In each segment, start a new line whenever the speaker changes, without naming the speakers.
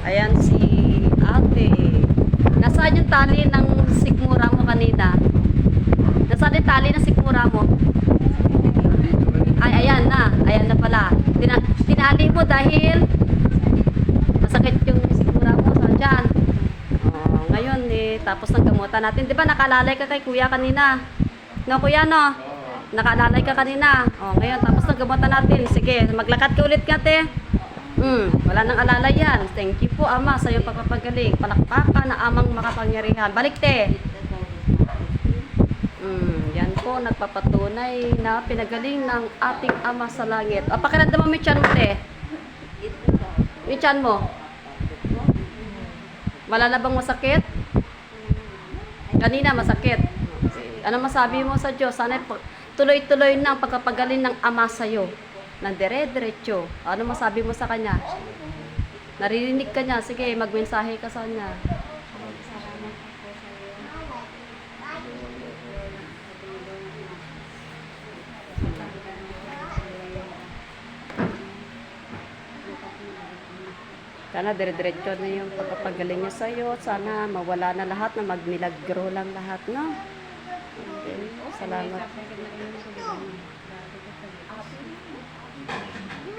Ayan si ate. Nasaan yung tali ng sikmura mo kanina? Nasaan yung tali ng sikmura mo? Ay, ayan na. Ayan na pala. Tinali mo dahil masakit yung sikmura mo. Saan dyan? Oh, ngayon eh, tapos ng gamutan natin. Di ba nakalalay ka kay kuya kanina? No, kuya, no? Nakalalay ka kanina. Oh, ngayon, tapos ng gamutan natin. Sige, maglakad ka ulit ka, te. Wala nang alalay yan. Thank you po, Ama, sa iyong pagpapagaling. Palakpakan na amang makapangyarihan. Balik, te. Yan po, nagpapatunay na pinagaling ng ating Ama sa langit. O, pakiramdam mo yung tiyan mo, te. Yung tiyan mo. Wala na bang masakit? Kanina, masakit. Ano masabi mo sa Diyos? Sana tuloy-tuloy na ang pagpapagaling ng Ama sa'yo. Nang dire-diretso. Ano masabi mo sa Kanya? Naririnig ka niya. Sige, magmensahe ka sa Kanya. Sana dire-diretso na yung pagpapagaling niya sa'yo. Sana mawala na lahat, na magmilagro lang lahat, no? Okay. Salamat.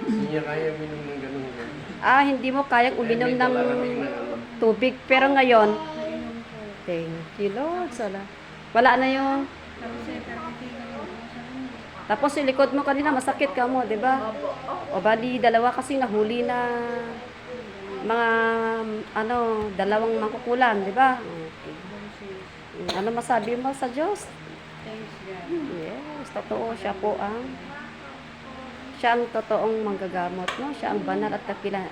Hindi niya kaya uminom ng ganun.
Hindi mo kayang uminom ng tubig. Pero ngayon, thank you, Lord. Wala na yung... Tapos yung likod mo kanina, masakit ka mo, di ba? O bali, dalawa kasi nahuli na mga, dalawang mangkukulam, di ba? Okay. Ano masabi mo sa Diyos? Yes, totoo. Siya po siya ang totoong manggagamot, no? Siya ang banal at dakila,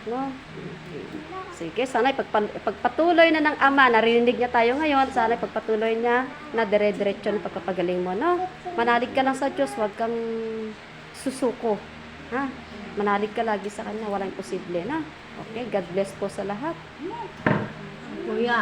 no? Sige, sana pagpatuloy na ng Ama, narinig niya tayo ngayon, sana pagpatuloy niya na dire-diretso ng pagpapagaling mo, no? Manalig ka lang sa Diyos, huwag kang susuko, ha? Manalig ka lagi sa Kanya, walang posible, na? Okay, God bless po sa lahat.
Kuya.